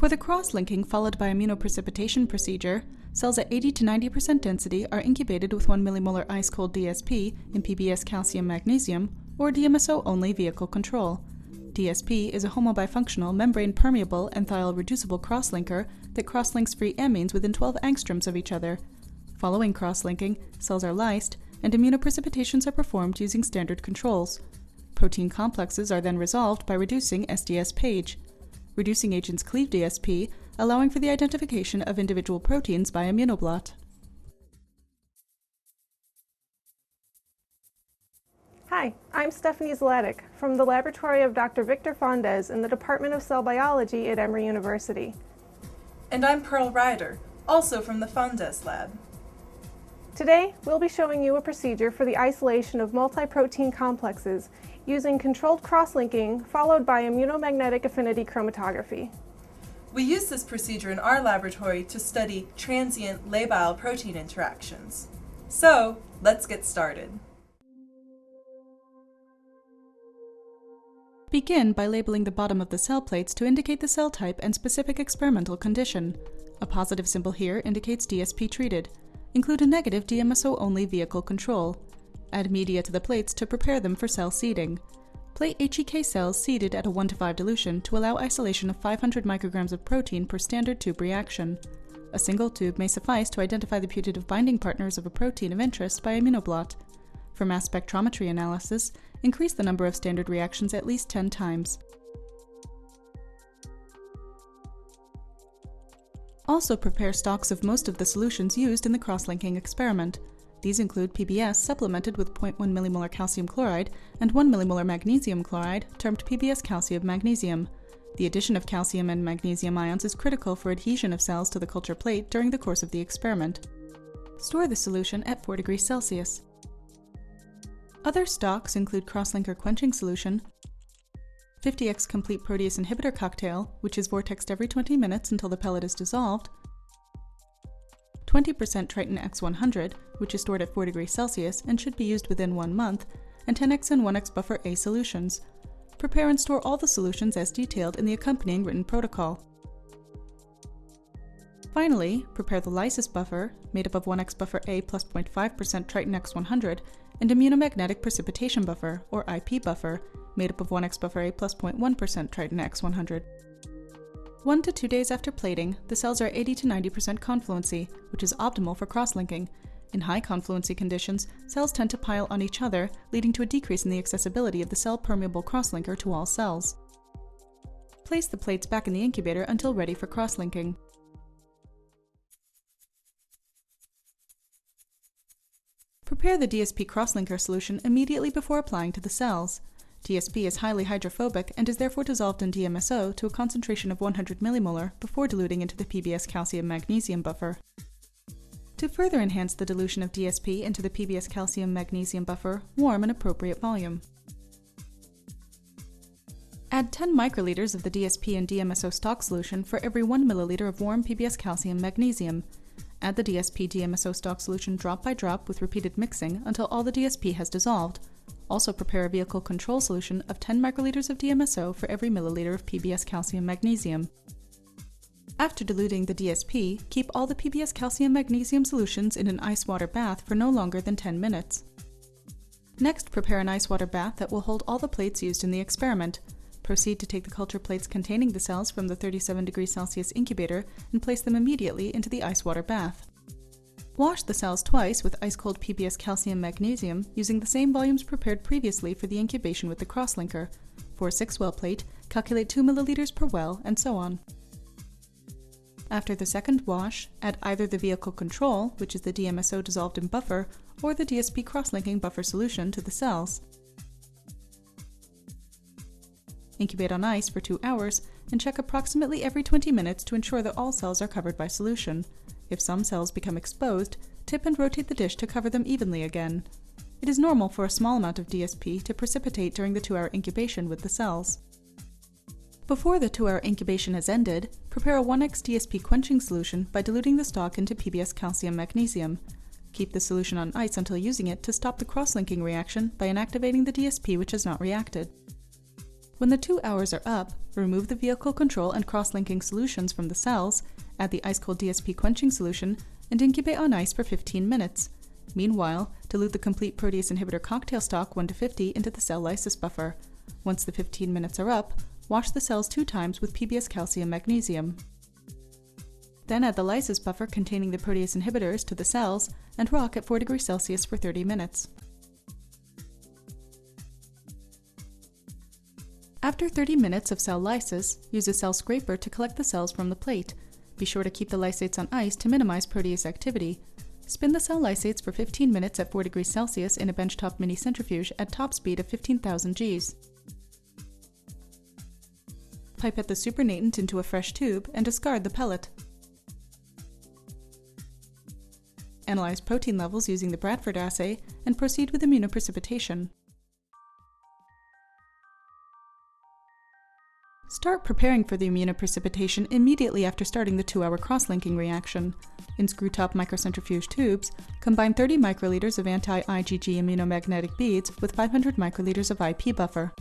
For the cross-linking followed by immunoprecipitation procedure, cells at 80 to 90% density are incubated with 1 millimolar ice-cold DSP in PBS calcium magnesium or DMSO-only vehicle control. DSP is a homobifunctional, membrane-permeable, and thiol-reducible cross-linker that cross-links free amines within 12 angstroms of each other. Following cross-linking, cells are lysed, and immunoprecipitations are performed using standard controls. Protein complexes are then resolved by reducing SDS page. Reducing agents cleave DSP, allowing for the identification of individual proteins by immunoblot. Hi, I'm Stephanie Zlatic from the laboratory of Dr. Victor Fondes in the Department of Cell Biology at Emory University. And I'm Pearl Ryder, also from the Fondes lab. Today, we'll be showing you a procedure for the isolation of multi-protein complexes using controlled cross-linking followed by immuno-magnetic affinity chromatography. We use this procedure in our laboratory to study transient labile protein interactions. So, let's get started. Begin by labeling the bottom of the cell plates to indicate the cell type and specific experimental condition. A positive symbol here indicates DSP treated. Include a negative DMSO-only vehicle control. Add media to the plates to prepare them for cell seeding. Plate HEK cells seeded at a 1:5 dilution to allow isolation of 500 micrograms of protein per standard tube reaction. A single tube may suffice to identify the putative binding partners of a protein of interest by immunoblot. For mass spectrometry analysis, increase the number of standard reactions at least 10 times. Also prepare stocks of most of the solutions used in the cross-linking experiment. These include PBS supplemented with 0.1 millimolar calcium chloride and 1 millimolar magnesium chloride, termed PBS calcium magnesium. The addition of calcium and magnesium ions is critical for adhesion of cells to the culture plate during the course of the experiment. Store the solution at 4 degrees Celsius. Other stocks include crosslinker quenching solution, 50x complete protease inhibitor cocktail, which is vortexed every 20 minutes until the pellet is dissolved, 20% Triton X100, which is stored at 4 degrees Celsius and should be used within 1 month, and 10x and 1x buffer A solutions. Prepare and store all the solutions as detailed in the accompanying written protocol. Finally, prepare the lysis buffer, made up of 1x buffer A plus 0.5% Triton X100, and immunomagnetic precipitation buffer, or IP buffer, made up of 1x buffer A plus 0.1% Triton X100. 1 to 2 days after plating, the cells are 80 to 90% confluency, which is optimal for cross-linking. In high confluency conditions, cells tend to pile on each other, leading to a decrease in the accessibility of the cell-permeable cross-linker to all cells. Place the plates back in the incubator until ready for cross-linking. Prepare the DSP crosslinker solution immediately before applying to the cells. DSP is highly hydrophobic and is therefore dissolved in DMSO to a concentration of 100 millimolar before diluting into the PBS calcium magnesium buffer. To further enhance the dilution of DSP into the PBS calcium magnesium buffer, warm an appropriate volume. Add 10 microliters of the DSP and DMSO stock solution for every 1 milliliter of warm PBS calcium magnesium. Add the DSP DMSO stock solution drop by drop with repeated mixing until all the DSP has dissolved. Also prepare a vehicle control solution of 10 microliters of DMSO for every milliliter of PBS calcium magnesium. After diluting the DSP, keep all the PBS calcium magnesium solutions in an ice water bath for no longer than 10 minutes. Next, prepare an ice water bath that will hold all the plates used in the experiment. Proceed to take the culture plates containing the cells from the 37 degrees Celsius incubator and place them immediately into the ice water bath. Wash the cells twice with ice-cold PBS calcium magnesium using the same volumes prepared previously for the incubation with the crosslinker. For a 6-well plate, calculate 2 milliliters per well, and so on. After the second wash, add either the vehicle control, which is the DMSO dissolved in buffer, or the DSP crosslinking buffer solution to the cells. Incubate on ice for 2 hours and check approximately every 20 minutes to ensure that all cells are covered by solution. If some cells become exposed, tip and rotate the dish to cover them evenly again. It is normal for a small amount of DSP to precipitate during the 2-hour incubation with the cells. Before the 2-hour incubation has ended, prepare a 1x DSP quenching solution by diluting the stock into PBS calcium magnesium. Keep the solution on ice until using it to stop the cross-linking reaction by inactivating the DSP which has not reacted. When the 2 hours are up, remove the vehicle control and cross-linking solutions from the cells, add the ice-cold DSP quenching solution, and incubate on ice for 15 minutes. Meanwhile, dilute the complete protease inhibitor cocktail stock 1:50 into the cell lysis buffer. Once the 15 minutes are up, wash the cells 2 times with PBS calcium magnesium. Then add the lysis buffer containing the protease inhibitors to the cells and rock at 4 degrees Celsius for 30 minutes. After 30 minutes of cell lysis, use a cell scraper to collect the cells from the plate. Be sure to keep the lysates on ice to minimize protease activity. Spin the cell lysates for 15 minutes at 4 degrees Celsius in a benchtop mini centrifuge at top speed of 15,000 Gs. Pipette the supernatant into a fresh tube and discard the pellet. Analyze protein levels using the Bradford assay and proceed with immunoprecipitation. Start preparing for the immunoprecipitation immediately after starting the 2-hour cross-linking reaction. In screw-top microcentrifuge tubes, combine 30 microliters of anti-IgG immunomagnetic beads with 500 microliters of IP buffer.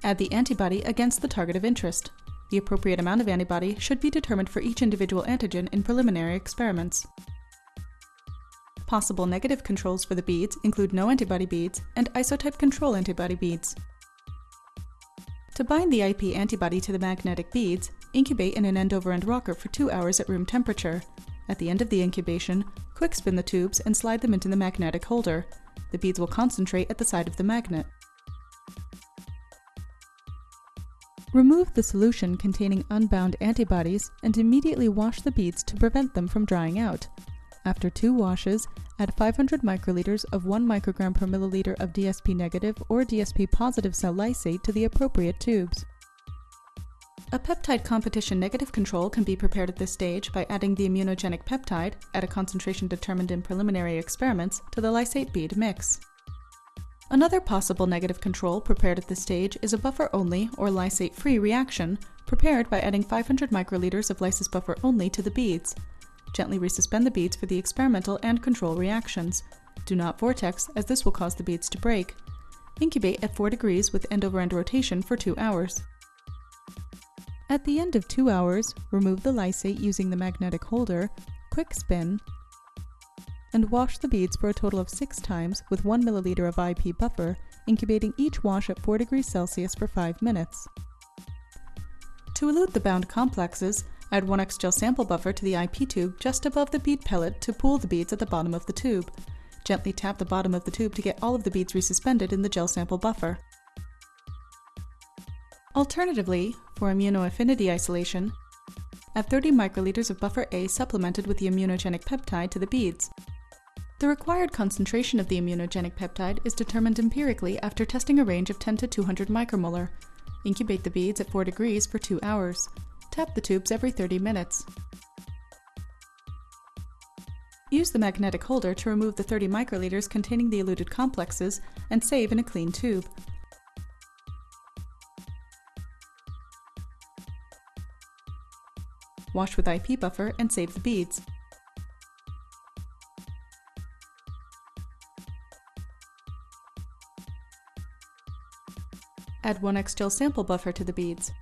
Add the antibody against the target of interest. The appropriate amount of antibody should be determined for each individual antigen in preliminary experiments. Possible negative controls for the beads include no antibody beads and isotype control antibody beads. To bind the IP antibody to the magnetic beads, incubate in an end-over-end rocker for 2 hours at room temperature. At the end of the incubation, quick spin the tubes and slide them into the magnetic holder. The beads will concentrate at the side of the magnet. Remove the solution containing unbound antibodies and immediately wash the beads to prevent them from drying out. After 2 washes, add 500 microliters of 1 microgram per milliliter of DSP negative or DSP positive cell lysate to the appropriate tubes. A peptide competition negative control can be prepared at this stage by adding the immunogenic peptide, at a concentration determined in preliminary experiments, to the lysate bead mix. Another possible negative control prepared at this stage is a buffer-only or lysate-free reaction, prepared by adding 500 microliters of lysis buffer only to the beads. Gently resuspend the beads for the experimental and control reactions. Do not vortex, as this will cause the beads to break. Incubate at 4 degrees with end-over-end rotation for 2 hours. At the end of 2 hours, remove the lysate using the magnetic holder, quick spin, and wash the beads for a total of 6 times with 1 milliliter of IP buffer, incubating each wash at 4 degrees Celsius for 5 minutes. To elute the bound complexes, add 1x gel sample buffer to the IP tube just above the bead pellet to pool the beads at the bottom of the tube. Gently tap the bottom of the tube to get all of the beads resuspended in the gel sample buffer. Alternatively, for immunoaffinity isolation, add 30 microliters of buffer A supplemented with the immunogenic peptide to the beads. The required concentration of the immunogenic peptide is determined empirically after testing a range of 10 to 200 micromolar. Incubate the beads at 4 degrees for 2 hours. Tap the tubes every 30 minutes. Use the magnetic holder to remove the 30 microliters containing the eluted complexes and save in a clean tube. Wash with IP buffer and save the beads. Add 1x gel sample buffer to the beads.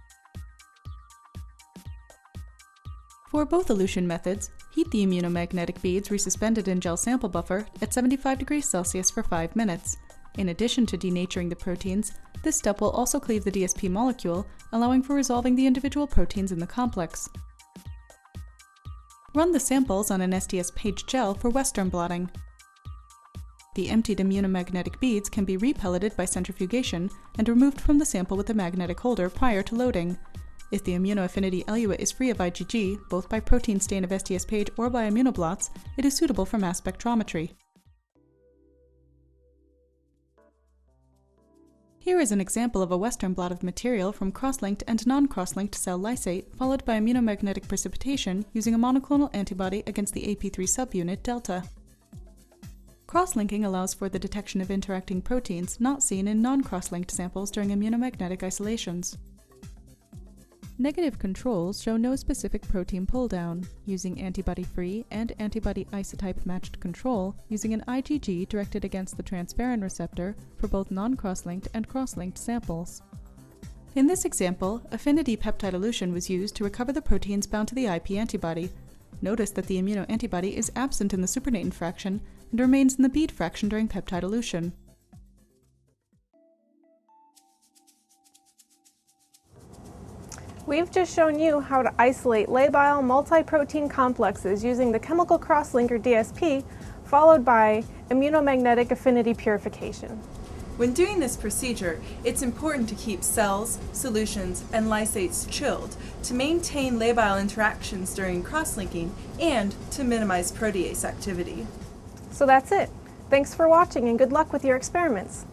For both elution methods, heat the immunomagnetic beads resuspended in gel sample buffer at 75 degrees Celsius for 5 minutes. In addition to denaturing the proteins, this step will also cleave the DSP molecule, allowing for resolving the individual proteins in the complex. Run the samples on an SDS page gel for Western blotting. The emptied immunomagnetic beads can be repelleted by centrifugation and removed from the sample with the magnetic holder prior to loading. If the immunoaffinity eluate is free of IgG, both by protein stain of SDS page or by immunoblots, it is suitable for mass spectrometry. Here is an example of a Western blot of material from cross-linked and non-cross-linked cell lysate followed by immunomagnetic precipitation using a monoclonal antibody against the AP3 subunit delta. Cross-linking allows for the detection of interacting proteins not seen in non-cross-linked samples during immunomagnetic isolations. Negative controls show no specific protein pull-down, using antibody-free and antibody isotype-matched control using an IgG directed against the transferrin receptor for both non-cross-linked and cross-linked samples. In this example, affinity peptide elution was used to recover the proteins bound to the IP antibody. Notice that the immunoantibody is absent in the supernatant fraction and remains in the bead fraction during peptide elution. We've just shown you how to isolate labile multi-protein complexes using the chemical crosslinker DSP, followed by immunomagnetic affinity purification. When doing this procedure, it's important to keep cells, solutions, and lysates chilled to maintain labile interactions during cross-linking and to minimize protease activity. So that's it. Thanks for watching and good luck with your experiments.